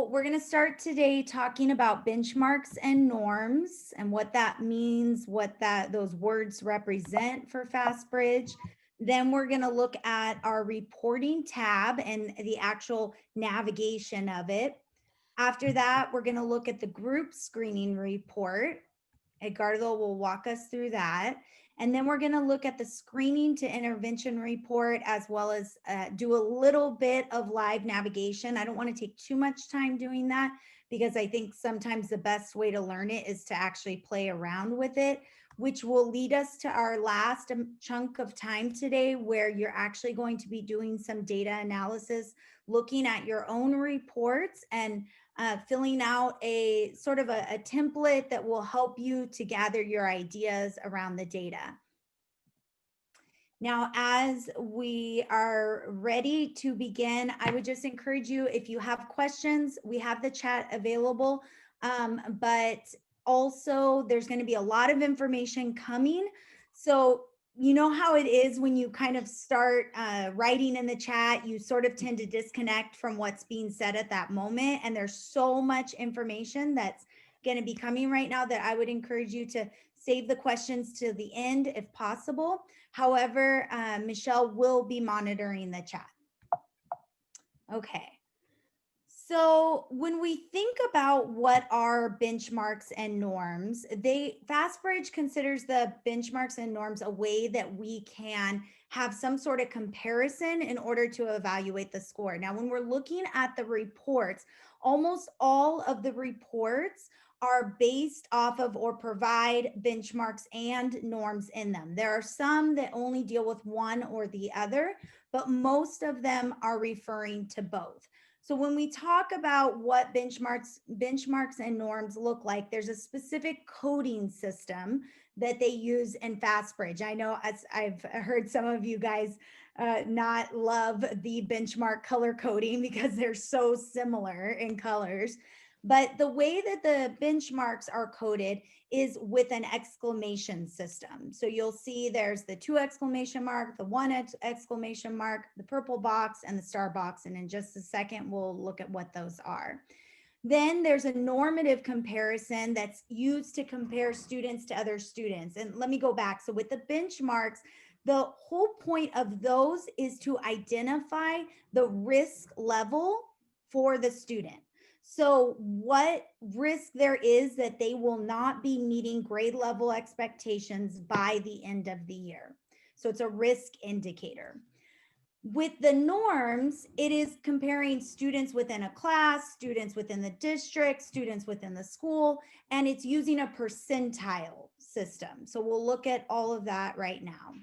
We're going to start today talking about benchmarks and norms and what that means, what those words represent for FastBridge. Then we're going to look at our reporting tab and the actual navigation of it. After that, we're going to look at the group screening report. Edgardo will walk us through that. And then we're going to look at the screening to intervention report, as well as do a little bit of live navigation. I don't want to take too much time doing that because I think sometimes the best way to learn it is to actually play around with it, which will lead us to our last chunk of time today, where you're actually going to be doing some data analysis, looking at your own reports and filling out a sort of a template that will help you to gather your ideas around the data. Now, as we are ready to begin, I would just encourage you, if you have questions, we have the chat available, but also there's going to be a lot of information coming. So you know how it is when you kind of start writing in the chat, you sort of tend to disconnect from what's being said at that moment. And there's so much information that's going to be coming right now that I would encourage you to save the questions to the end if possible. However, Michelle will be monitoring the chat. Okay. So when we think about what are benchmarks and norms, FastBridge considers the benchmarks and norms a way that we can have some sort of comparison in order to evaluate the score. Now, when we're looking at the reports, almost all of the reports are based off of or provide benchmarks and norms in them. There are some that only deal with one or the other, but most of them are referring to both. So when we talk about what benchmarks and norms look like, there's a specific coding system that they use in FastBridge. I know I've heard some of you guys not love the benchmark color coding because they're so similar in colors. But the way that the benchmarks are coded is with an exclamation system. So you'll see there's the 2 exclamation mark, the 1 exclamation mark, the purple box, and the star box. And in just a second, we'll look at what those are. Then there's a normative comparison that's used to compare students to other students. And let me go back. So with the benchmarks, the whole point of those is to identify the risk level for the student. So what risk there is that they will not be meeting grade level expectations by the end of the year. So it's a risk indicator. With the norms, it is comparing students within a class, students within the district, students within the school, and it's using a percentile system. So we'll look at all of that right now.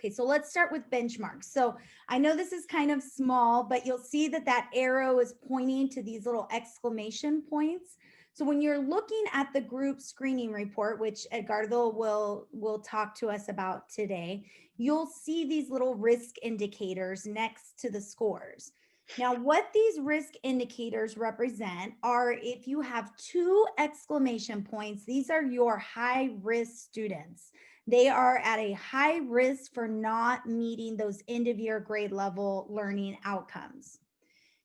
Okay, so let's start with benchmarks. So I know this is kind of small, but you'll see that that arrow is pointing to these little exclamation points. So when you're looking at the group screening report, which Edgardo will talk to us about today, you'll see these little risk indicators next to the scores. Now, what these risk indicators represent are if you have 2 exclamation points, these are your high risk students. They are at a high risk for not meeting those end of year grade level learning outcomes.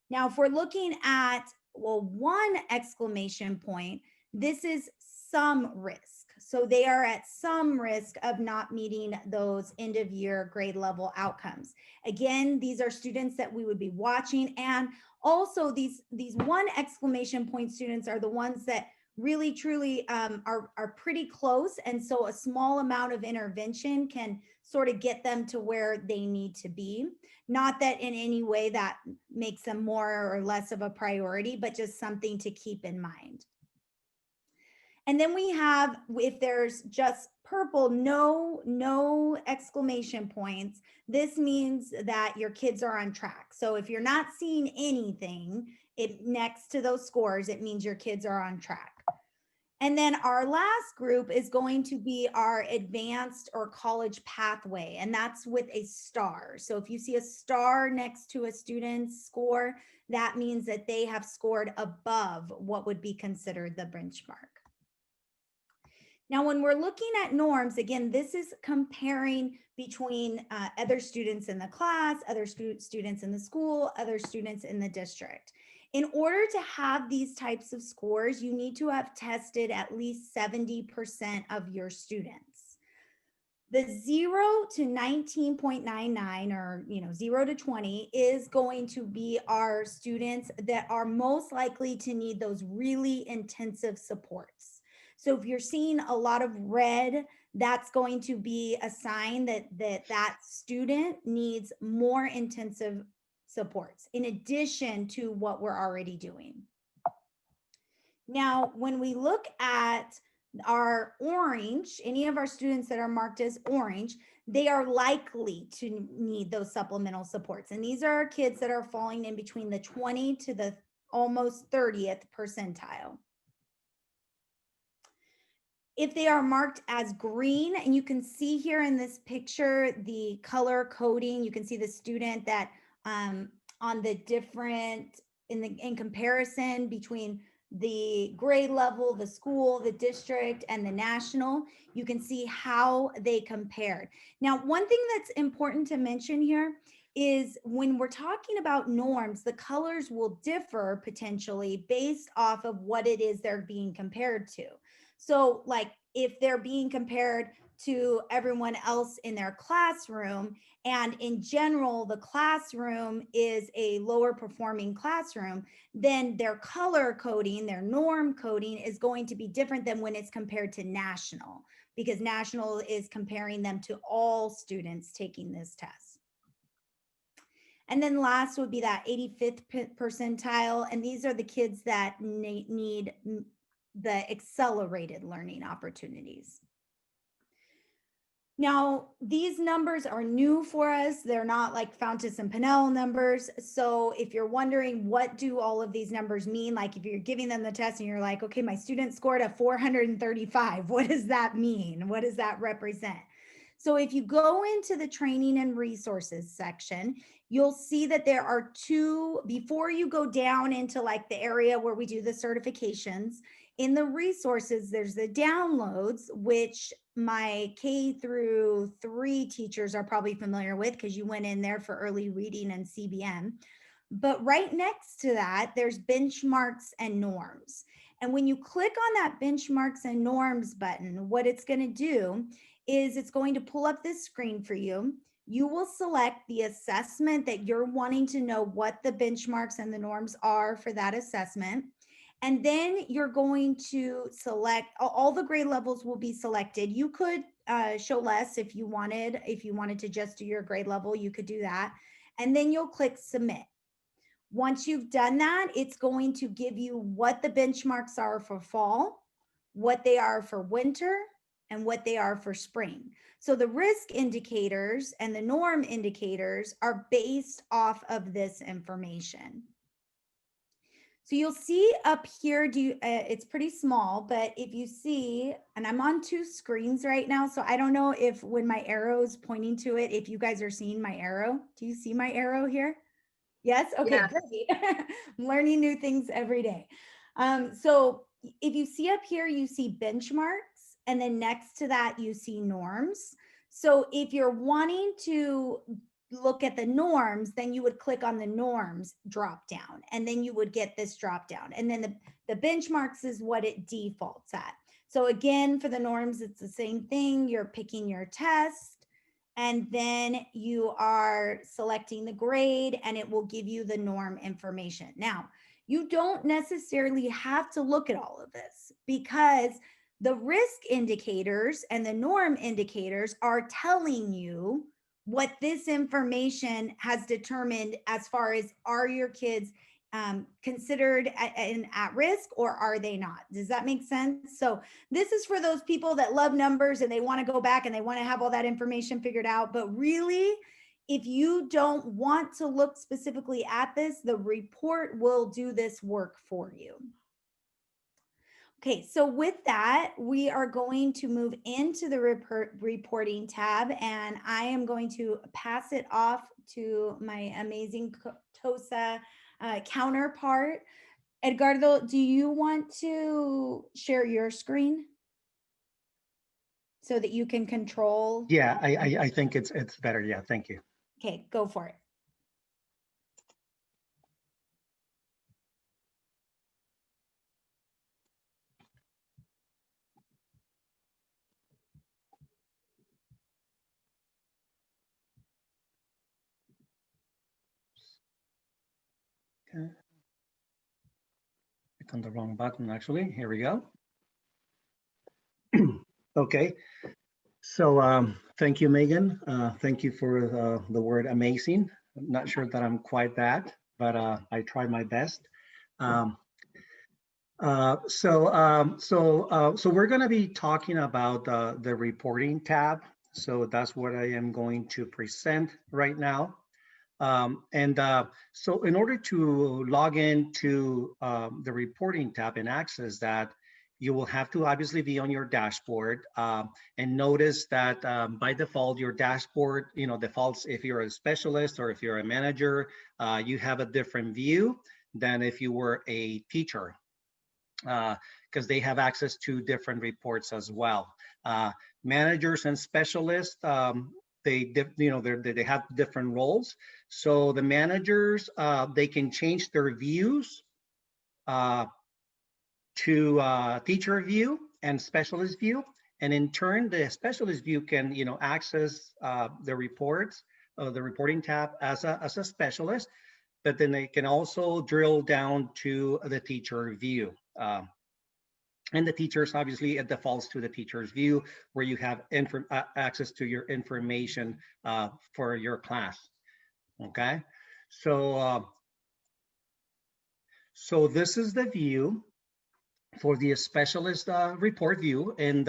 Now, if we're looking at, well, 1 exclamation point, this is some risk. So they are at some risk of not meeting those end of year grade level outcomes. Again, these are students that we would be watching. And also these 1 exclamation point students are the ones that really truly are pretty close. And so a small amount of intervention can sort of get them to where they need to be. Not that in any way that makes them more or less of a priority, but just something to keep in mind. And then we have, if there's just purple, no exclamation points, this means that your kids are on track. So if you're not seeing anything next to those scores, it means your kids are on track. And then our last group is going to be our advanced or college pathway, and that's with a star. So if you see a star next to a student's score, that means that they have scored above what would be considered the benchmark. Now, when we're looking at norms, again, this is comparing between other students in the class, other students in the school, other students in the district. In order to have these types of scores, you need to have tested at least 70% of your students. The 0 to 19.99, or 0 to 20, is going to be our students that are most likely to need those really intensive supports. So if you're seeing a lot of red, that's going to be a sign that student needs more intensive supports in addition to what we're already doing. Now, when we look at our orange, any of our students that are marked as orange, they are likely to need those supplemental supports. And these are our kids that are falling in between the 20 to the almost 30th percentile. If they are marked as green, and you can see here in this picture, the color coding, you can see the student that on the different, in comparison between the grade level, the school, the district, and the national, you can see how they compared. Now, one thing that's important to mention here is when we're talking about norms, the colors will differ potentially based off of what it is they're being compared to. So like if they're being compared to everyone else in their classroom, and in general, the classroom is a lower performing classroom, then their color coding, their norm coding is going to be different than when it's compared to national, because national is comparing them to all students taking this test. And then last would be that 85th percentile. And these are the kids that need the accelerated learning opportunities. Now, these numbers are new for us. They're not like Fountas and Pinnell numbers. So if you're wondering what do all of these numbers mean, like if you're giving them the test and you're like, okay, my student scored a 435, what does that mean? What does that represent? So if you go into the training and resources section, you'll see that there are two, before you go down into like the area where we do the certifications, in the resources, there's the downloads, which my K through 3 teachers are probably familiar with because you went in there for early reading and CBM. But right next to that, there's benchmarks and norms. And when you click on that benchmarks and norms button, what it's going to do is it's going to pull up this screen for you. You will select the assessment that you're wanting to know what the benchmarks and the norms are for that assessment. And then you're going to select, all the grade levels will be selected. You could show less if you wanted to just do your grade level, you could do that. And then you'll click submit. Once you've done that, it's going to give you what the benchmarks are for fall, what they are for winter, and what they are for spring. So the risk indicators and the norm indicators are based off of this information. So you'll see up here, it's pretty small, but if you see, and I'm on 2 screens right now, so I don't know if when my arrow is pointing to it, if you guys are seeing my arrow. Do you see my arrow here? Yes? Okay, Yeah. great. I'm learning new things every day. So if you see up here, you see benchmarks, and then next to that, you see norms. So if you're wanting to look at the norms, then you would click on the norms drop down, and then you would get this drop down. And then the benchmarks is what it defaults at. So again, for the norms, it's the same thing. You're picking your test, and then you are selecting the grade, and it will give you the norm information. Now, you don't necessarily have to look at all of this, because the risk indicators and the norm indicators are telling you what this information has determined as far as, are your kids considered at risk, or are they not? Does that make sense? So this is for those people that love numbers and they want to go back and they want to have all that information figured out. But really, if you don't want to look specifically at this, the report will do this work for you. Okay, so with that, we are going to move into the reporting tab, and I am going to pass it off to my amazing TOSA counterpart. Edgardo, do you want to share your screen so that you can control? Yeah, I think it's better. Yeah, thank you. Okay, go for it. Okay. Click on the wrong button, actually. Here we go. Okay. So thank you, Megan. Thank you for the word amazing. I'm not sure that I'm quite that, but I tried my best. Um, so we're going to be talking about the reporting tab. So that's what I am going to present right now. So in order to log into the reporting tab and access that, you will have to obviously be on your dashboard, and notice that by default, your dashboard, defaults if you're a specialist or if you're a manager, you have a different view than if you were a teacher, because they have access to different reports as well. Managers and specialists, they have different roles. So the managers, they can change their views to teacher view and specialist view, and in turn, the specialist view can access the reports, the reporting tab as a specialist, but then they can also drill down to the teacher view. And the teachers, obviously, it defaults to the teacher's view where you have access to your information for your class. Okay, so so this is the view for the specialist report view, and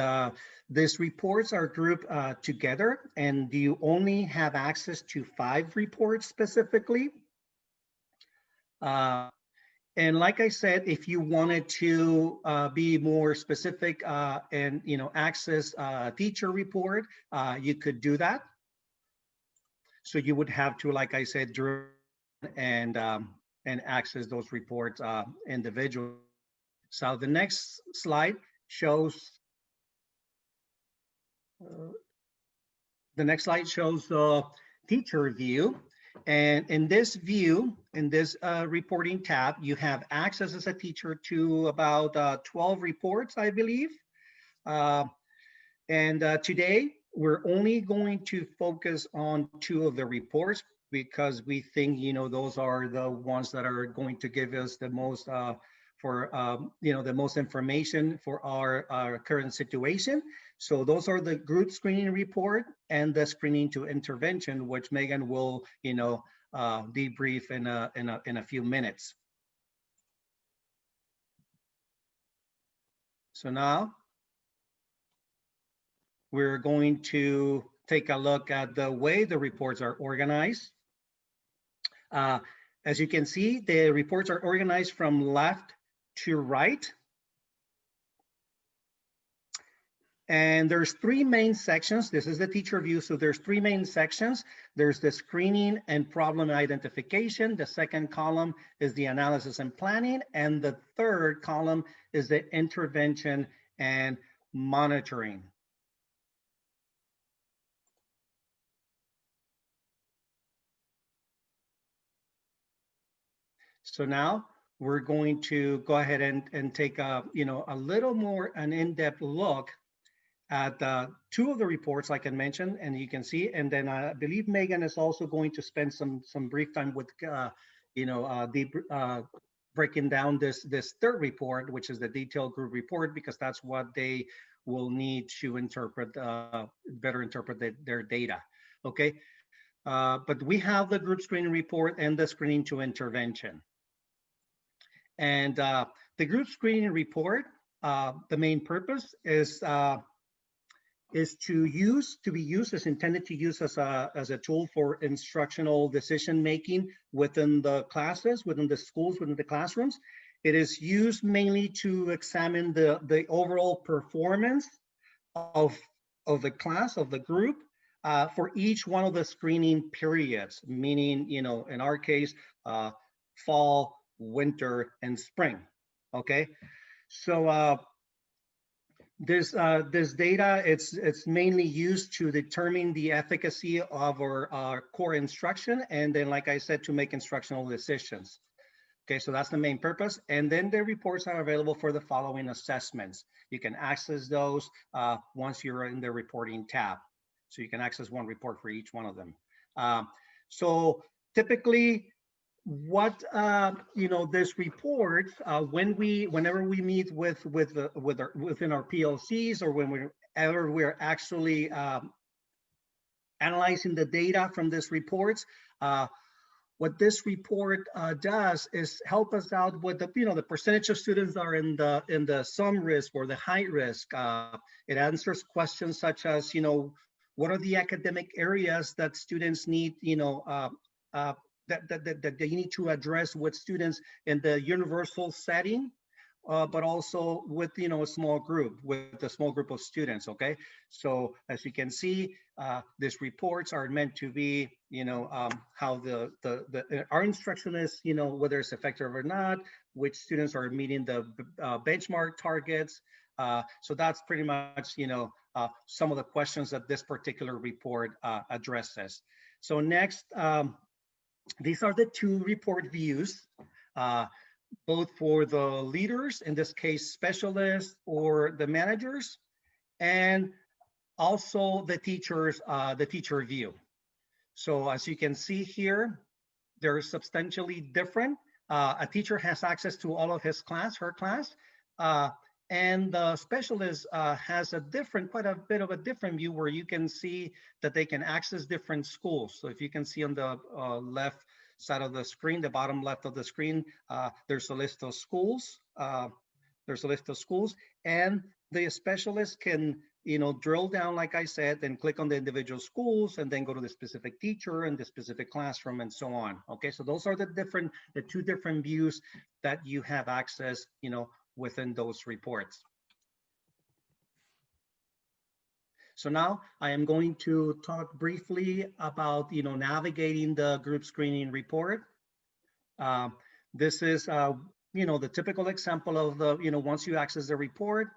these reports are grouped together, and you only have access to 5 reports specifically. And like I said, if you wanted to be more specific and access teacher report, you could do that. So you would have to, like I said, drill and access those reports individually. So the next slide shows the teacher view. And in this view, in this reporting tab, you have access as a teacher to about 12 reports, I believe. And today, we're only going to focus on 2 of the reports because we think, those are the ones that are going to give us the most the most information for our current situation. So those are the group screening report and the screening to intervention, which Megan will, debrief in a few minutes. So now we're going to take a look at the way the reports are organized. As you can see, the reports are organized from left to right. And there's 3 main sections. This is the teacher view. So there's 3 main sections. There's the screening and problem identification. The second column is the analysis and planning. And the third column is the intervention and monitoring. So now we're going to go ahead and take a little more an in-depth look at 2 of the reports, like I mentioned, and you can see. And then I believe Megan is also going to spend some brief time with breaking down this third report, which is the detailed group report, because that's what they will need to interpret better interpret their data. Okay, but we have the group screening report and the screening to intervention. And the group screening report, the main purpose is intended to use as a tool for instructional decision making within the classes, within the schools, within the classrooms. It is used mainly to examine the overall performance of the class, of the group, for each one of the screening periods, meaning, in our case, fall, winter, and spring. Okay, so this data, it's mainly used to determine the efficacy of our core instruction, and then, like I said, to make instructional decisions. Okay, so that's the main purpose. And then the reports are available for the following assessments. You can access those once you're in the reporting tab. So you can access one report for each one of them. So typically, what this report, whenever we meet within our PLCs, or whenever we're actually analyzing the data from this reports, what this report does is help us out with the percentage of students that are in the some risk or the high risk. It answers questions such as, what are the academic areas that students need, that they need to address with students in the universal setting, but also with a small group of students. Okay, so as you can see, these reports are meant to be, how our instruction is, whether it's effective or not, which students are meeting the benchmark targets. So that's pretty much, some of the questions that this particular report addresses. So next, these are the two report views, both for the leaders, in this case, specialists or the managers, and also the teacher view. So as you can see here, they're substantially different. A teacher has access to all of her class, and the specialist has quite a bit of a different view, where you can see that they can access different schools. So if you can see on the left side of the screen, the bottom left of the screen, there's a list of schools. And the specialist can, drill down, like I said, and click on the individual schools, and then go to the specific teacher and the specific classroom, and so on. Okay, so those are the two different views that you have access, within those reports. So now I am going to talk briefly about, navigating the group screening report. This is, the typical example of the, once you access the report,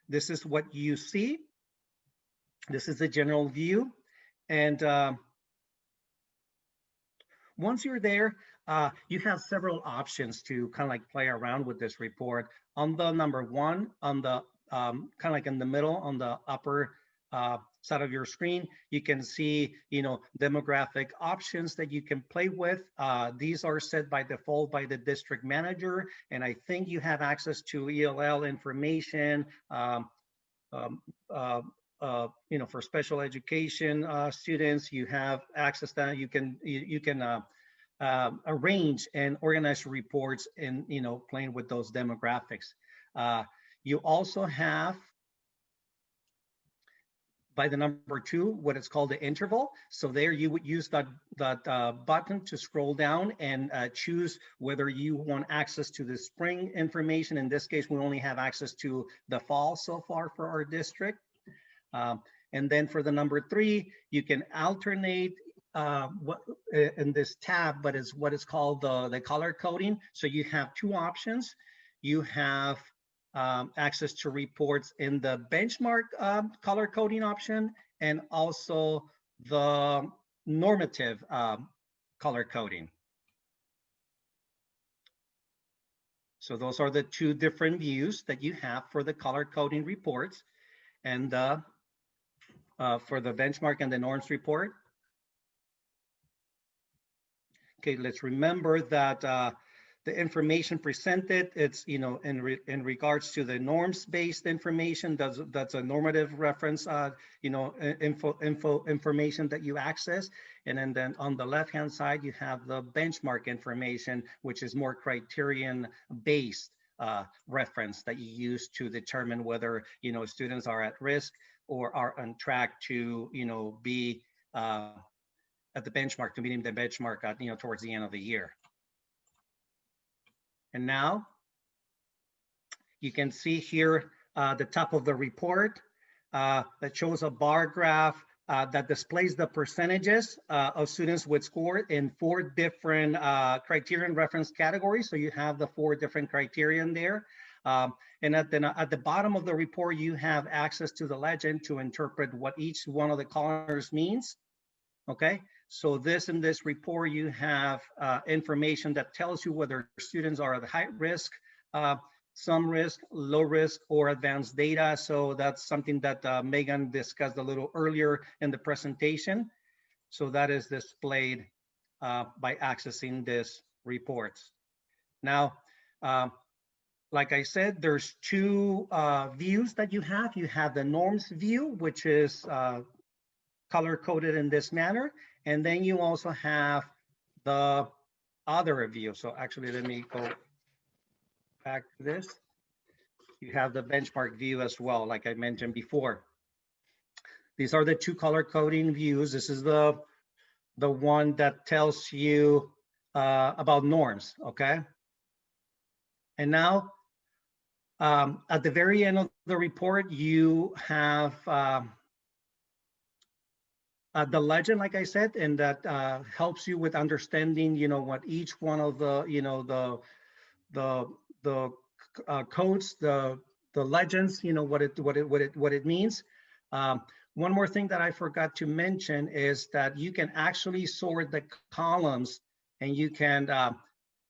this is what you see. This is the general view. And once you're there, you have several options to kind of like play around with this report. On the number one, on the kind of like in the middle, on the upper side of your screen, you can see, demographic options that you can play with. These are set by default by the district manager, and I think you have access to ELL information, for special education students. You have access to that. You can arrange and organize reports in, playing with those demographics. You also have, by the number two, what is called the interval. So there you would use that button to scroll down and choose whether you want access to the spring information. In this case, we only have access to the fall so far for our district. And then for the number three, you can alternate what in this tab, but it's what is called the color coding. So you have two options. You have access to reports in the benchmark color coding option, and also the normative color coding. So those are the two different views that you have for the color coding reports, and for the benchmark and the norms report. Okay, let's remember that the information presented, it's, in regards to the norms-based information, that's a normative reference, information that you access. And then on the left-hand side, you have the benchmark information, which is more criterion-based reference that you use to determine whether, students are at risk or are on track to, be at the benchmark, to meeting the benchmark at, towards the end of the year. And now you can see here the top of the report that shows a bar graph that displays the percentages of students with score in 4 different criterion reference categories. So you have the 4 different criterion there. And at the bottom of the report, you have access to the legend to interpret what each one of the colors means. Okay, so in this report, you have information that tells you whether students are at high risk, some risk, low risk, or advanced data. So that's something that Megan discussed a little earlier in the presentation. So that is displayed by accessing these reports. Now, um, like I said, there's two views that you have. You have the norms view, which is color coded in this manner. And then you also have the other view. So actually, let me go back to this. You have the benchmark view as well, like I mentioned before. These are the two color coding views. This is the one that tells you about norms, okay? And now, at the very end of the report, you have the legend, like I said, and that helps you with understanding, what each one of the, the the codes, the legends, what it means. Um, One more thing that I forgot to mention is that you can actually sort the columns, and you can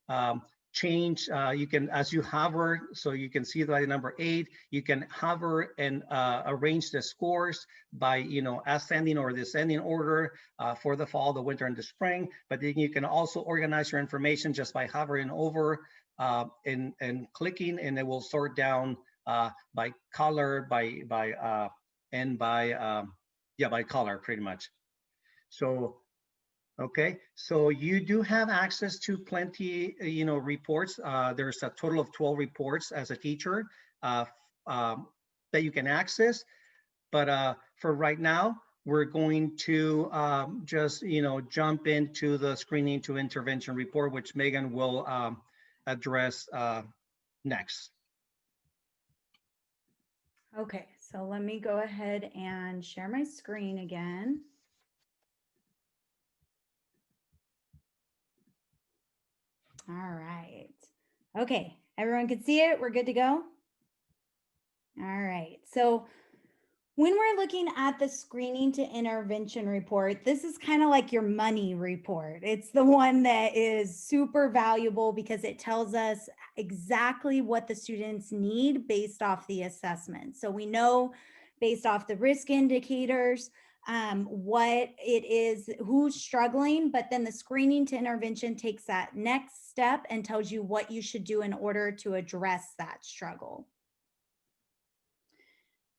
um, change. You can, as you hover, so you can see by number 8, you can hover and arrange the scores by, ascending or descending order for the fall, the winter, and the spring. But then you can also organize your information just by hovering over and clicking, and it will sort down by color, and by color, pretty much. So okay, so you do have access to plenty, reports. There's a total of 12 reports as a teacher uh, um, that you can access. But for right now, we're going to just, jump into the screening to intervention report, which Megan will address next. Okay, so let me go ahead and share my screen again. All right. Okay, everyone can see it. We're good to go. All right. So when we're looking at the screening to intervention report, this is kind of like your money report. It's the one that is super valuable because it tells us exactly what the students need based off the assessment. So we know based off the risk indicators, what it is, who's struggling, but then the screening to intervention takes that next step and tells you what you should do in order to address that struggle.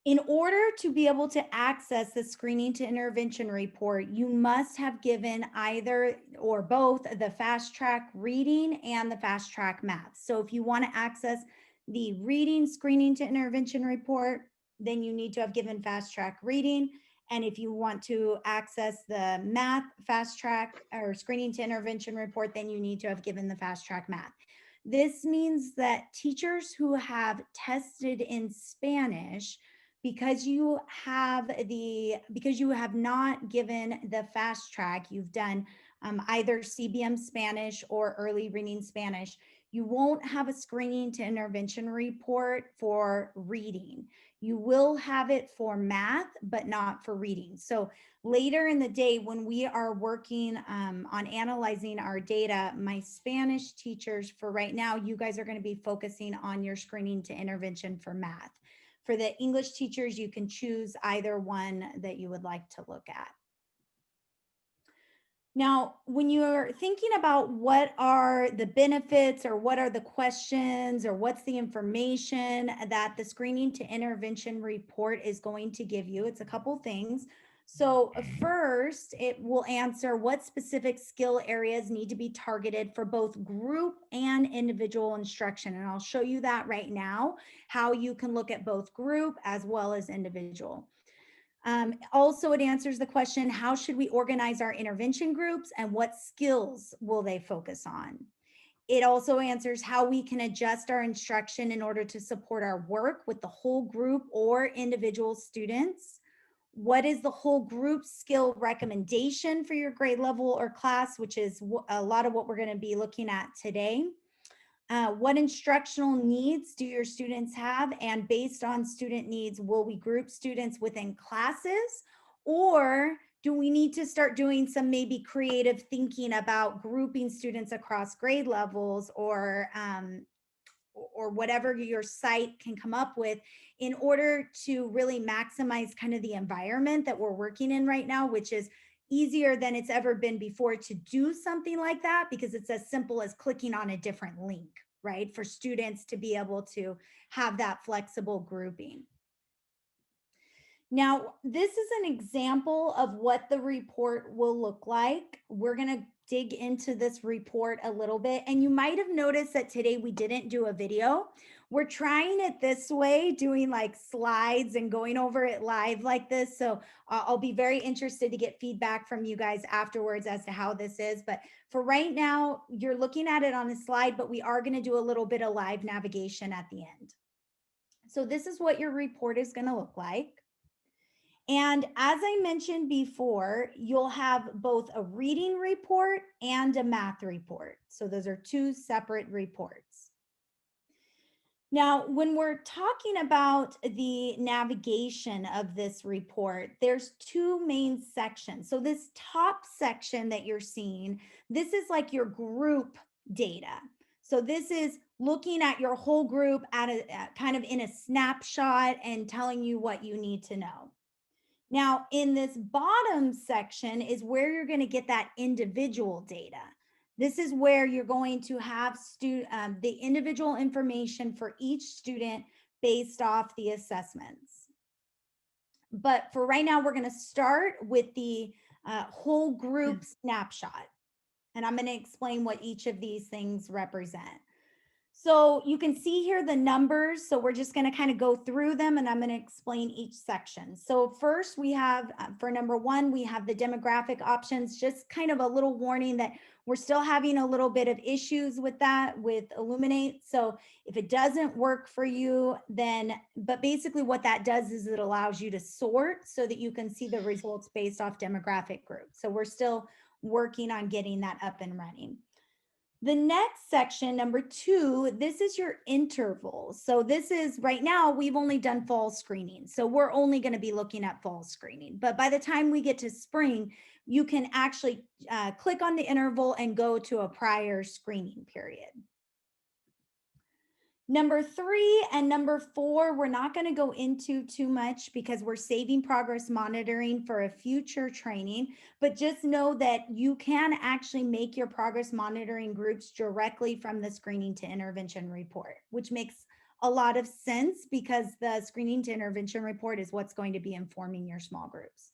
In order to be able to access the screening to intervention report, you must have given either or both the fast track reading and the fast track math. So if you want to access the reading screening to intervention report, then you need to have given fast track reading. And if you want to access the math fast track or screening to intervention report, then you need to have given the fast track math. This means that teachers who have tested in Spanish, because you have not given the fast track, you've done either CBM Spanish or early reading Spanish, you won't have a screening to intervention report for reading. You will have it for math, but not for reading. So later in the day, when we are working on analyzing our data, my Spanish teachers, for right now, you guys are going to be focusing on your screening to intervention for math. For the English teachers, you can choose either one that you would like to look at. Now, when you're thinking about what are the benefits or what are the questions or what's the information that the screening to intervention report is going to give you, it's a couple things. So first, it will answer what specific skill areas need to be targeted for both group and individual instruction. And I'll show you that right now, how you can look at both group as well as individual. Also, it answers the question, how should we organize our intervention groups and what skills will they focus on? It also answers how we can adjust our instruction in order to support our work with the whole group or individual students. What is the whole group skill recommendation for your grade level or class, which is a lot of what we're going to be looking at today. What instructional needs do your students have? And based on student needs, will we group students within classes, or do we need to start doing some maybe creative thinking about grouping students across grade levels or whatever your site can come up with in order to really maximize kind of the environment that we're working in right now, which is easier than it's ever been before to do something like that, because it's as simple as clicking on a different link, right? For students to be able to have that flexible grouping. Now, this is an example of what the report will look like. We're going to dig into this report a little bit. And you might have noticed that today we didn't do a video. We're trying it this way, doing like slides and going over it live like this. So I'll be very interested to get feedback from you guys afterwards as to how this is. But for right now, you're looking at it on a slide, but we are going to do a little bit of live navigation at the end. So this is what your report is going to look like. And as I mentioned before, you'll have both a reading report and a math report. So those are two separate reports. Now, when we're talking about the navigation of this report, there's two main sections. So this top section that you're seeing, this is like your group data. So this is looking at your whole group at a kind of in a snapshot and telling you what you need to know. Now, in this bottom section is where you're going to get that individual data. This is where you're going to have the individual information for each student based off the assessments. But for right now, we're going to start with the whole group snapshot. And I'm going to explain what each of these things represent. So you can see here the numbers. So we're just going to kind of go through them and I'm going to explain each section. So first we have for number one, we have the demographic options, just kind of a little warning that we're still having a little bit of issues with that with Illuminate. So if it doesn't work for you, then, but basically what that does is it allows you to sort so that you can see the results based off demographic groups. So we're still working on getting that up and running. The next section, number two, this is your intervals. So this is right now, we've only done fall screening. So we're only going to be looking at fall screening. But by the time we get to spring, you can actually click on the interval and go to a prior screening period. Number three and number four, we're not going to go into too much because we're saving progress monitoring for a future training, but just know that you can actually make your progress monitoring groups directly from the screening to intervention report, which makes a lot of sense because the screening to intervention report is what's going to be informing your small groups.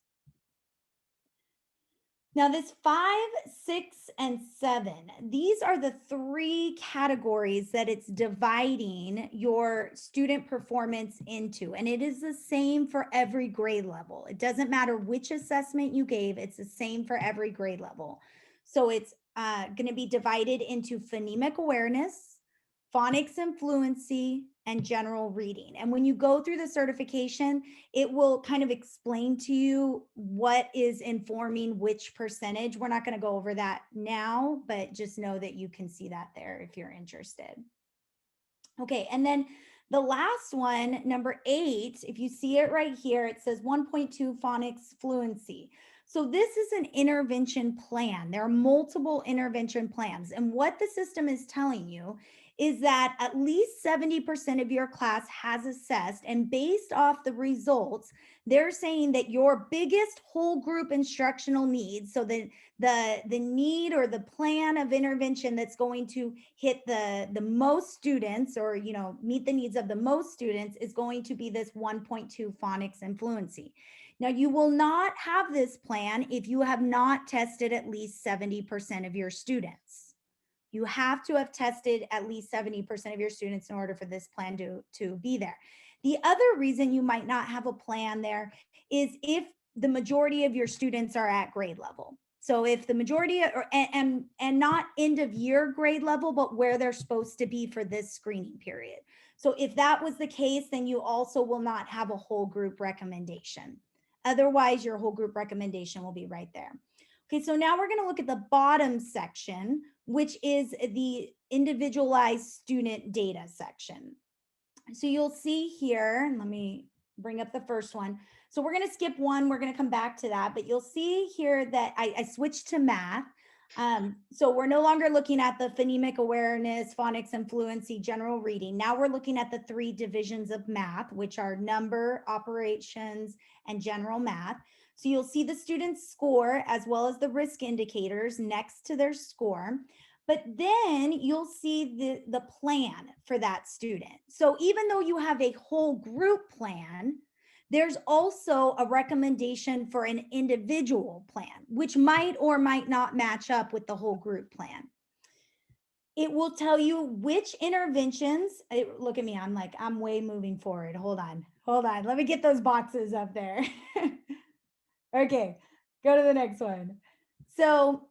Now this 5, 6, and 7, these are the three categories that it's dividing your student performance into. And it is the same for every grade level. It doesn't matter which assessment you gave, it's the same for every grade level. So it's going to be divided into phonemic awareness, phonics and fluency, and general reading. And when you go through the certification, it will kind of explain to you what is informing which percentage. We're not going to go over that now, but just know that you can see that there if you're interested. Okay, and then the last one, number 8, if you see it right here, it says 1.2 phonics fluency. So this is an intervention plan. There are multiple intervention plans. And what the system is telling you is that at least 70% of your class has assessed, and based off the results, they're saying that your biggest whole group instructional needs, so the need or the plan of intervention that's going to hit the most students, or meet the needs of the most students, is going to be this 1.2 phonics and fluency. Now, you will not have this plan if you have not tested at least 70% of your students. You have to have tested at least 70% of your students in order for this plan to be there. The other reason you might not have a plan there is if the majority of your students are at grade level. So if the majority and not end of year grade level, but where they're supposed to be for this screening period. So if that was the case, then you also will not have a whole group recommendation. Otherwise, your whole group recommendation will be right there. Okay, so now we're going to look at the bottom section, which is the individualized student data section. So you'll see here, and let me bring up the first one. So we're going to skip one. We're going to come back to that, but you'll see here that I switched to math. So we're no longer looking at the phonemic awareness, phonics and fluency, general reading. Now we're looking at the 3 divisions of math, which are number, operations, and general math. So you'll see the student's score as well as the risk indicators next to their score. But then you'll see the plan for that student. So even though you have a whole group plan, there's also a recommendation for an individual plan, which might or might not match up with the whole group plan. It will tell you which interventions, look at me, I'm way moving forward. Hold on. Let me get those boxes up there. Okay, go to the next one. So,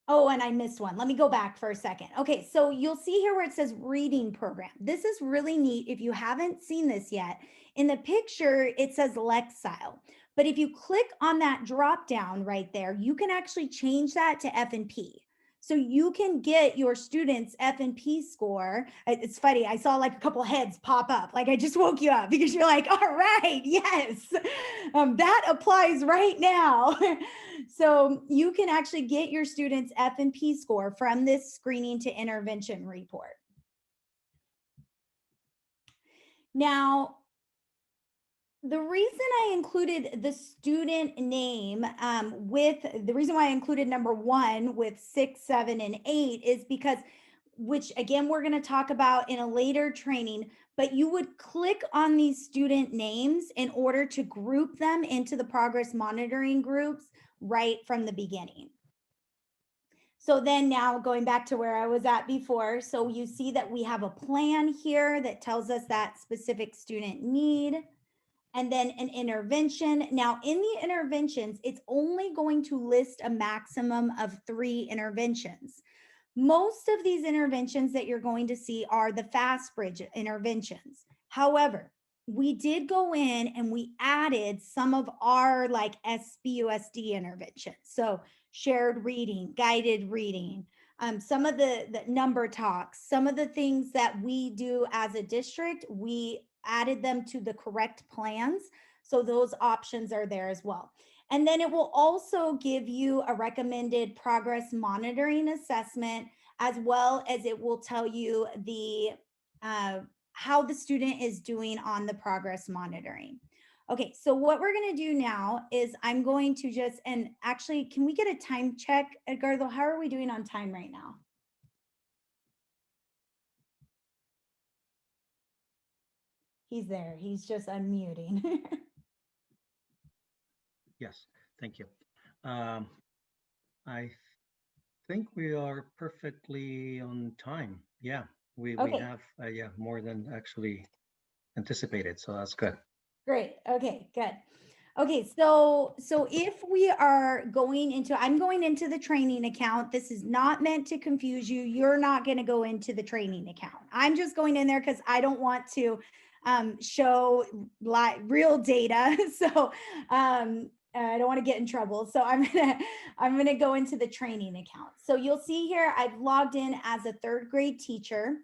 oh, and I missed one. Let me go back for a second. Okay, so you'll see here where it says reading program. This is really neat. If you haven't seen this yet, in the picture, it says Lexile. But if you click on that drop down right there, you can actually change that to F&P. So you can get your students' F&P score. It's funny, I saw like a couple heads pop up, like I just woke you up because you're like, all right, yes, that applies right now. So you can actually get your students' F&P score from this screening to intervention report. Now, the reason I included the student name the reason why I included number 1 with 6, 7, and 8 is because, which again, we're going to talk about in a later training, but you would click on these student names in order to group them into the progress monitoring groups right from the beginning. So then now going back to where I was at before, so you see that we have a plan here that tells us that specific student need, and then an intervention. Now in the interventions, it's only going to list a maximum of 3 interventions. Most of these interventions that you're going to see are the FastBridge interventions. However, we did go in and we added some of our like SBUSD interventions. So shared reading, guided reading, some of the number talks, some of the things that we do as a district, we added them to the correct plans. So those options are there as well. And then it will also give you a recommended progress monitoring assessment, as well as it will tell you the how the student is doing on the progress monitoring. Okay, so what we're going to do now is I'm going to just, and actually, can we get a time check, Edgardo? How are we doing on time right now? He's there. He's just unmuting. Yes, thank you. I think we are perfectly on time. Yeah, we Okay. have yeah, more than actually anticipated, so that's good. Great. Okay, good. Okay, so if we are going into, I'm going into the training account. This is not meant to confuse you. You're not going to go into the training account. I'm just going in there because I don't want to show real data. So I don't want to get in trouble. So I'm gonna go into the training account. So you'll see here I've logged in as a 3rd grade teacher.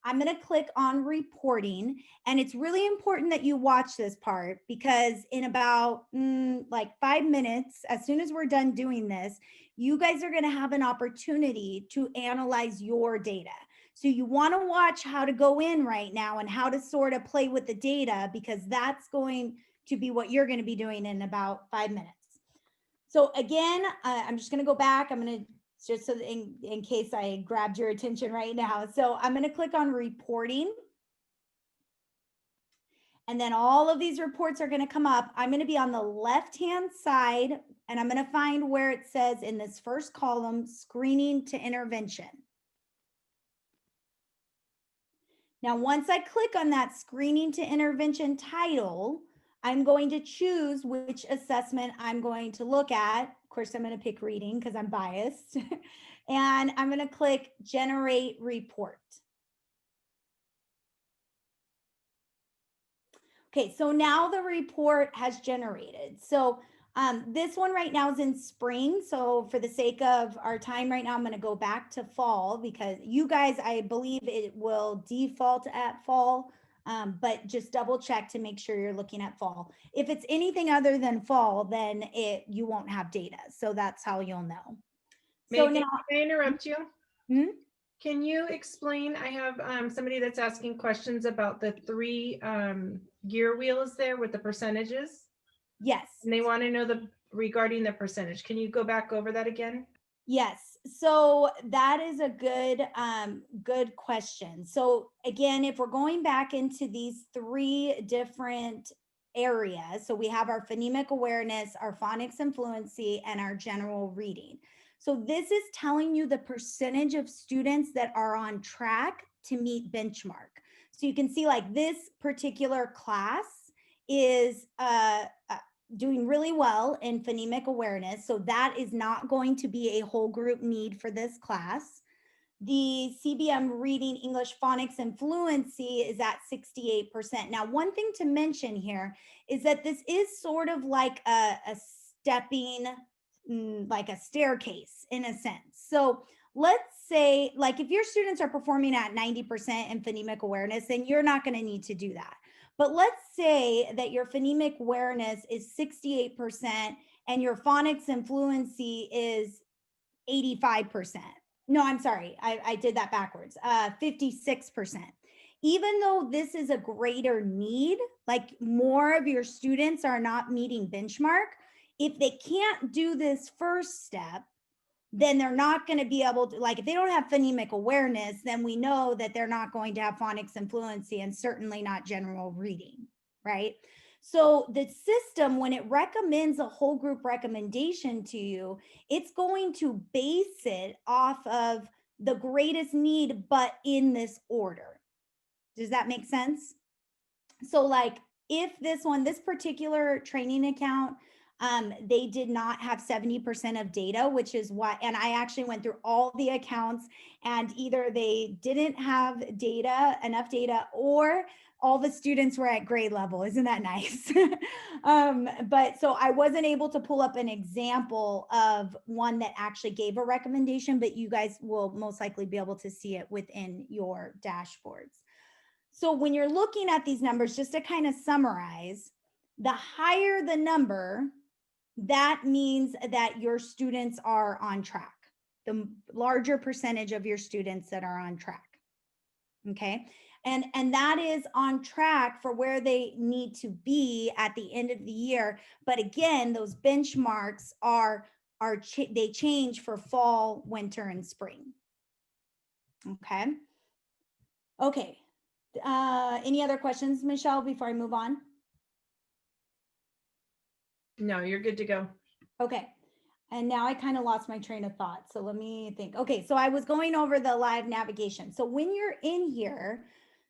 I'm going to click on reporting, and it's really important that you watch this part because in about like 5 minutes, as soon as we're done doing this, you guys are going to have an opportunity to analyze your data. So you want to watch how to go in right now and how to sort of play with the data, because that's going to be what you're going to be doing in about 5 minutes. So again, I'm just going to go back. I'm going to just so in case I grabbed your attention right now. So I'm going to click on reporting. And then all of these reports are going to come up. I'm going to be on the left-hand side, and I'm going to find where it says in this first column, screening to intervention. Now, once I click on that screening to intervention title, I'm going to choose which assessment I'm going to look at. Of course, I'm going to pick reading because I'm biased. And I'm going to click generate report. Okay, so now the report has generated. So this one right now is in spring. So for the sake of our time right now, I'm going to go back to fall because you guys, I believe it will default at fall. But just double check to make sure you're looking at fall. If it's anything other than fall, then you won't have data. So that's how you'll know. So Megan, now, can I interrupt you? Hmm? Can you explain? I have somebody that's asking questions about the 3 gear wheels there with the percentages. Yes. And they want to know regarding the percentage. Can you go back over that again? Yes. So that is a good question. So again, if we're going back into these three different areas, so we have our phonemic awareness, our phonics and fluency, and our general reading. So this is telling you the percentage of students that are on track to meet benchmark. So you can see like this particular class is doing really well in phonemic awareness. So that is not going to be a whole group need for this class. The CBM reading, English, phonics, and fluency is at 68%. Now, one thing to mention here is that this is sort of like a stepping, like a staircase in a sense. So let's say, like if your students are performing at 90% in phonemic awareness, then you're not going to need to do that. But let's say that your phonemic awareness is 68% and your phonics and fluency is 85%. No, I'm sorry. I did that backwards. 56%. Even though this is a greater need, like more of your students are not meeting benchmark, if they can't do this first step, then they're not going to be able to, like, if they don't have phonemic awareness, then we know that they're not going to have phonics and fluency and certainly not general reading, right? So the system, when it recommends a whole group recommendation to you, it's going to base it off of the greatest need, but in this order. Does that make sense? So like if this particular training account, they did not have 70% of data, which is why, and I actually went through all the accounts and either they didn't have data, enough data, or all the students were at grade level. Isn't that nice? But so I wasn't able to pull up an example of one that actually gave a recommendation, but you guys will most likely be able to see it within your dashboards. So when you're looking at these numbers, just to kind of summarize, the higher the number, that means that your students are on track. The larger percentage of your students that are on track. Okay. And that is on track for where they need to be at the end of the year. But again, those benchmarks they change for fall, winter, and spring. Okay. Okay. Any other questions, Michelle, before I move on? No, you're good to go. Okay. And now I kind of lost my train of thought. So let me think. Okay. So I was going over the live navigation. So when you're in here,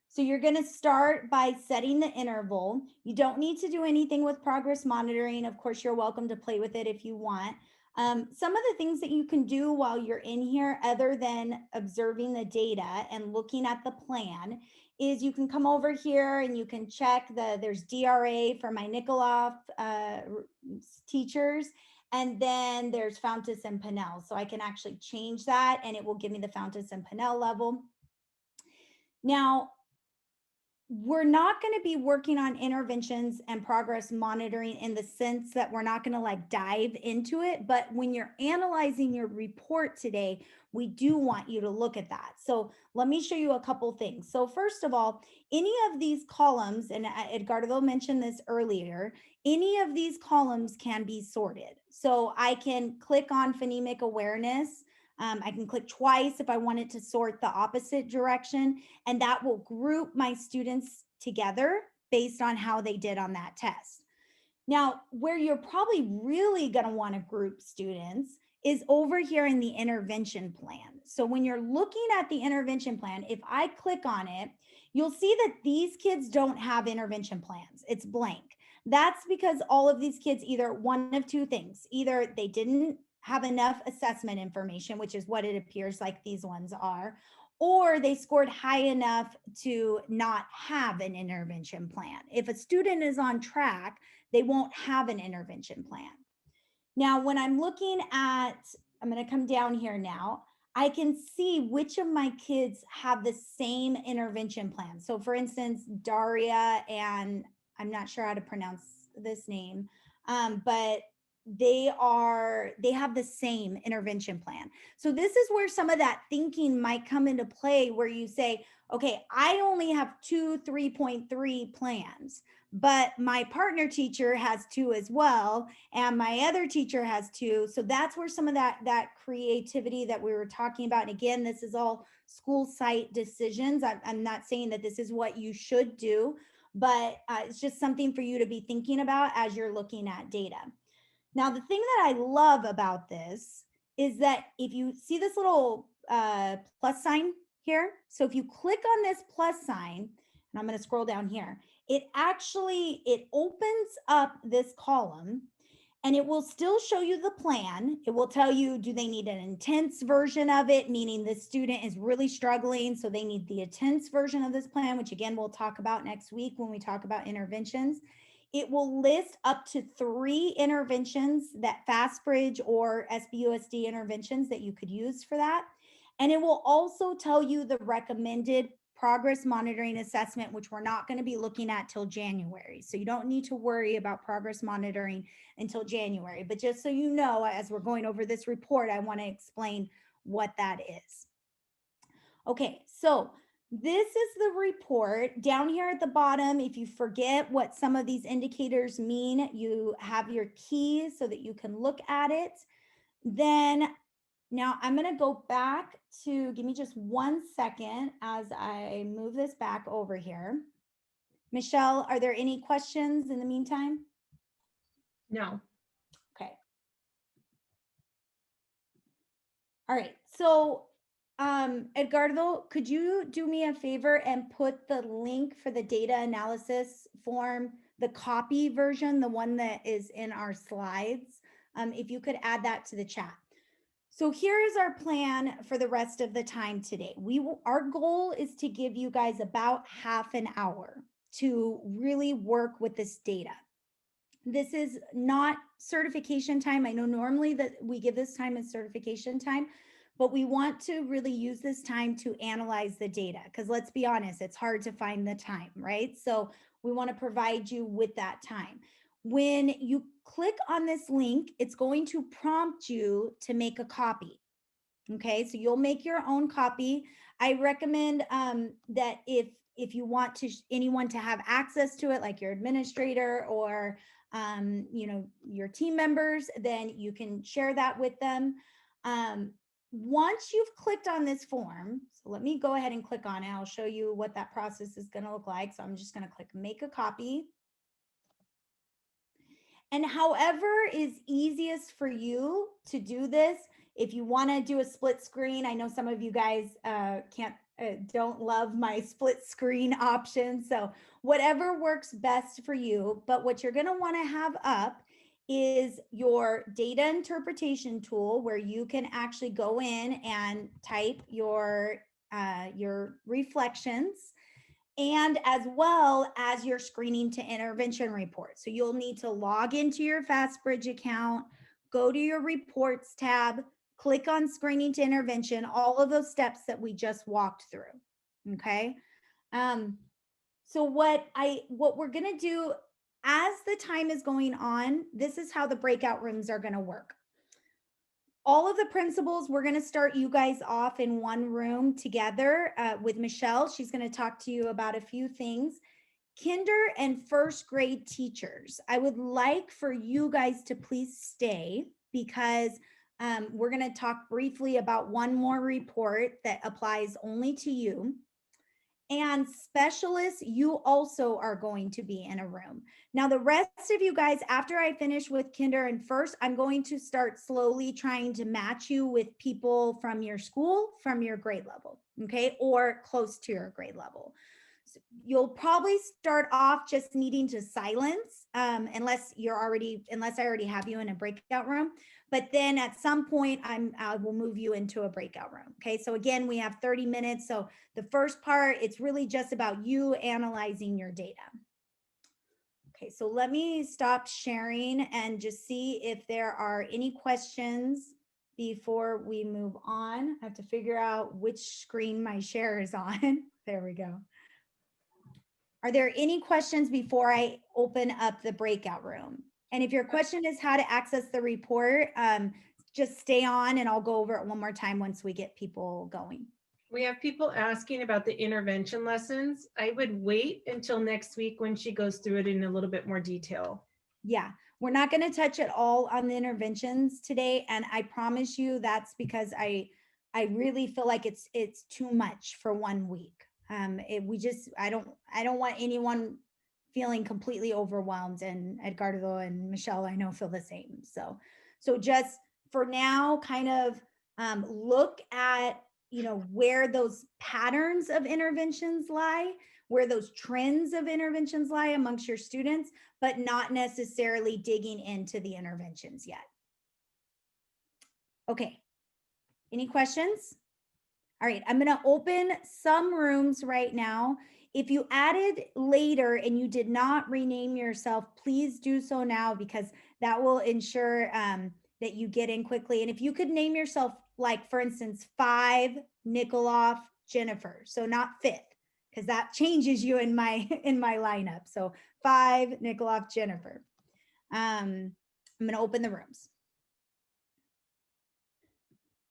so you're going to start by setting the interval. You don't need to do anything with progress monitoring. Of course, you're welcome to play with it if you want. Some of the things that you can do while you're in here, other than observing the data and looking at the plan, is you can come over here and you can check there's DRA for my Nikoloff teachers. And then there's Fountas and Pinnell. So I can actually change that and it will give me the Fountas and Pinnell level. Now, we're not going to be working on interventions and progress monitoring in the sense that we're not going to like dive into it. But when you're analyzing your report today, we do want you to look at that. So let me show you a couple things. So first of all, any of these columns, and Edgardo mentioned this earlier, any of these columns can be sorted. So I can click on phonemic awareness. I can click twice if I wanted to sort the opposite direction, and that will group my students together based on how they did on that test. Now, where you're probably really going to want to group students is over here in the intervention plan. So when you're looking at the intervention plan, if I click on it, you'll see that these kids don't have intervention plans. It's blank. That's because all of these kids, either one of two things, either they didn't have enough assessment information, which is what it appears like these ones are, or they scored high enough to not have an intervention plan. If a student is on track, they won't have an intervention plan. Now, when I'm looking at, I'm going to come down here now, I can see which of my kids have the same intervention plan. So for instance, Daria, and I'm not sure how to pronounce this name, but they have the same intervention plan. So this is where some of that thinking might come into play, where you say, okay, I only have 2 3.3 plans, but my partner teacher has 2 as well, and my other teacher has 2. So that's where some of that creativity that we were talking about. And again, this is all school site decisions. I'm not saying that this is what you should do, but it's just something for you to be thinking about as you're looking at data. Now, the thing that I love about this is that if you see this little plus sign here, so if you click on this plus sign, and I'm going to scroll down here, it opens up this column, and it will still show you the plan. It will tell you, do they need an intense version of it, meaning the student is really struggling, so they need the intense version of this plan, which again, we'll talk about next week when we talk about interventions. It will list up to 3 interventions, that FastBridge or SBUSD interventions that you could use for that. And it will also tell you the recommended progress monitoring assessment, which we're not going to be looking at till January. So you don't need to worry about progress monitoring until January. But just so you know, as we're going over this report, I want to explain what that is. Okay, so this is the report. Down here at the bottom, if you forget what some of these indicators mean, you have your keys so that you can look at it. Then now I'm going to go back to, give me just 1 second as I move this back over here. Michelle, are there any questions in the meantime? No. Okay. All right. So Edgardo, could you do me a favor and put the link for the data analysis form, the copy version, the one that is in our slides, if you could add that to the chat. So here is our plan for the rest of the time today. Our goal is to give you guys about half an hour to really work with this data. This is not certification time. I know normally that we give this time as certification time, but we want to really use this time to analyze the data, because let's be honest, it's hard to find the time, right? So we want to provide you with that time. When you click on this link, it's going to prompt you to make a copy. Okay, so you'll make your own copy. I recommend that if you want anyone to have access to it, like your administrator or your team members, then you can share that with them. Once you've clicked on this form, so let me go ahead and click on it. I'll show you what that process is going to look like. So I'm just going to click make a copy. And however is easiest for you to do this, if you want to do a split screen, I know some of you guys don't love my split screen option. So whatever works best for you, but what you're going to want to have up is your data interpretation tool, where you can actually go in and type your reflections, and as well as your screening to intervention report. So you'll need to log into your FastBridge account, go to your reports tab, click on screening to intervention, all of those steps that we just walked through. Okay. So what we're going to do as the time is going on, this is how the breakout rooms are going to work. All of the principals, we're going to start you guys off in one room together with Michelle. She's going to talk to you about a few things. Kinder and first grade teachers, I would like for you guys to please stay, because we're going to talk briefly about one more report that applies only to you. And specialists, you also are going to be in a room. Now, the rest of you guys, after I finish with kinder and first, I'm going to start slowly trying to match you with people from your school, from your grade level, okay, or close to your grade level. So you'll probably start off just needing to silence unless I already have you in a breakout room. But then at some point, I will move you into a breakout room. Okay, so again, we have 30 minutes. So the first part, it's really just about you analyzing your data. Okay, so let me stop sharing and just see if there are any questions before we move on. I have to figure out which screen my share is on. There we go. Are there any questions before I open up the breakout room? And if your question is how to access the report, just stay on and I'll go over it one more time once we get people going. We have people asking about the intervention lessons. I would wait until next week when she goes through it in a little bit more detail. Yeah, we're not going to touch at all on the interventions today. And I promise you that's because I really feel like it's too much for 1 week. I don't want anyone feeling completely overwhelmed, and Edgardo and Michelle, I know, feel the same. So just for now, kind of look at, where those patterns of interventions lie, where those trends of interventions lie amongst your students, but not necessarily digging into the interventions yet. Okay, any questions? All right, I'm gonna open some rooms right now. If you added later and you did not rename yourself, please do so now, because that will ensure that you get in quickly. And if you could name yourself, like for instance, 5 Nikoloff Jennifer, so not 5th, because that changes you in my lineup. So 5 Nikoloff Jennifer. I'm gonna open the rooms.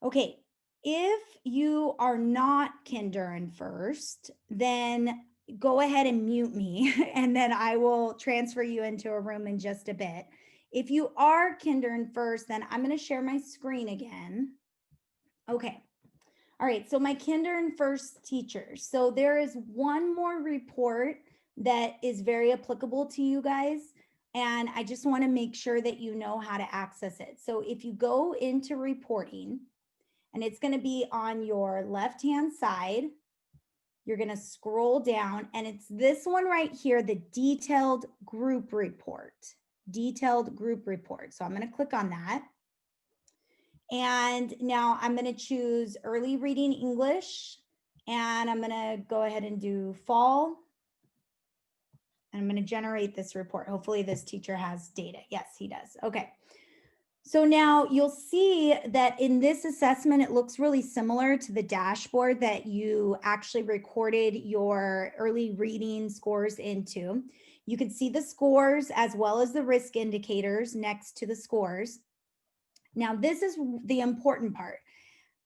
Okay, if you are not Kindern first, then go ahead and mute me and then I will transfer you into a room in just a bit. If you are Kindern first, then I'm going to share my screen again. Okay. All right. So my Kindern first teachers. So there is one more report that is very applicable to you guys. And I just want to make sure that you know how to access it. So if you go into reporting, and it's going to be on your left-hand side, you're going to scroll down, and it's this one right here, the detailed group report. Detailed group report. So I'm going to click on that. And now I'm going to choose early reading English, and I'm going to go ahead and do fall. And I'm going to generate this report. Hopefully this teacher has data. Yes, he does. Okay. So now you'll see that in this assessment, it looks really similar to the dashboard that you actually recorded your early reading scores into. You can see the scores as well as the risk indicators next to the scores. Now, this is the important part.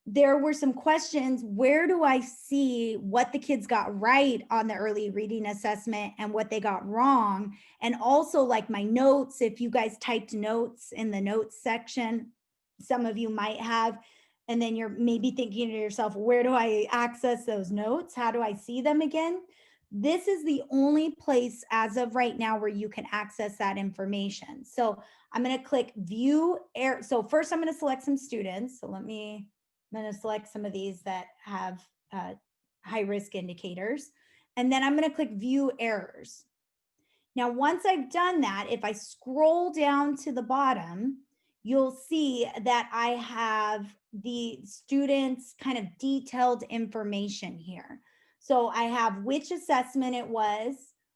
There were some questions. Where do I see what the kids got right on the early reading assessment and what they got wrong? And also like my notes, if you guys typed notes in the notes section, some of you might have, and then you're maybe thinking to yourself, where do I access those notes? How do I see them again? This is the only place as of right now where you can access that information. So I'm going to click view. So first I'm going to select some students. So I'm going to select some of these that have high risk indicators. And then I'm going to click view errors. Now, once I've done that, if I scroll down to the bottom, you'll see that I have the students' kind of detailed information here. So I have which assessment it was,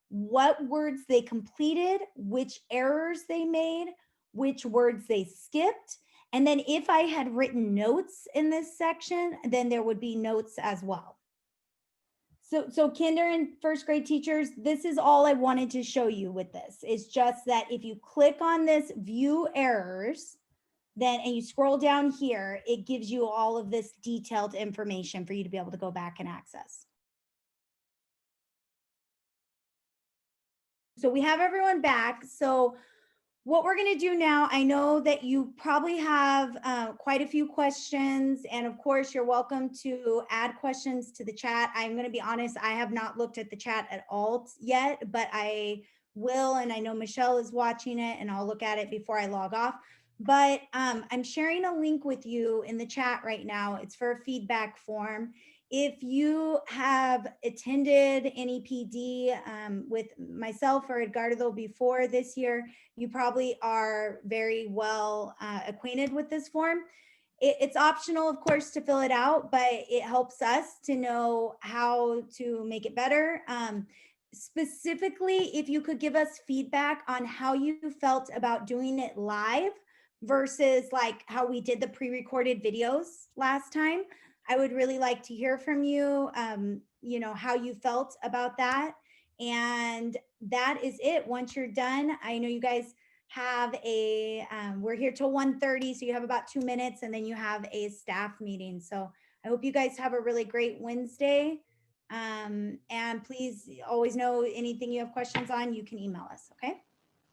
what words they completed, which errors they made, which words they skipped. And then if I had written notes in this section, then there would be notes as well. So kinder and first grade teachers, this is all I wanted to show you with this. It's just that if you click on this view errors, then and you scroll down here, it gives you all of this detailed information for you to be able to go back and access. So we have everyone back. So what we're going to do now, I know that you probably have quite a few questions, and of course you're welcome to add questions to the chat. I'm going to be honest, I have not looked at the chat at all yet, but I will, and I know Michelle is watching it, and I'll look at it before I log off. But I'm sharing a link with you in the chat right now. It's for a feedback form. If you have attended any PD with myself or Edgardo before this year, you probably are very well acquainted with this form. It's optional, of course, to fill it out, but it helps us to know how to make it better. Specifically, if you could give us feedback on how you felt about doing it live versus like how we did the pre-recorded videos last time. I would really like to hear from you, you know, how you felt about that. And that is it. Once you're done, I know you guys have we're here till 1:30, so you have about 2 minutes, and then you have a staff meeting. So I hope you guys have a really great Wednesday. And please always know anything you have questions on, you can email us, okay?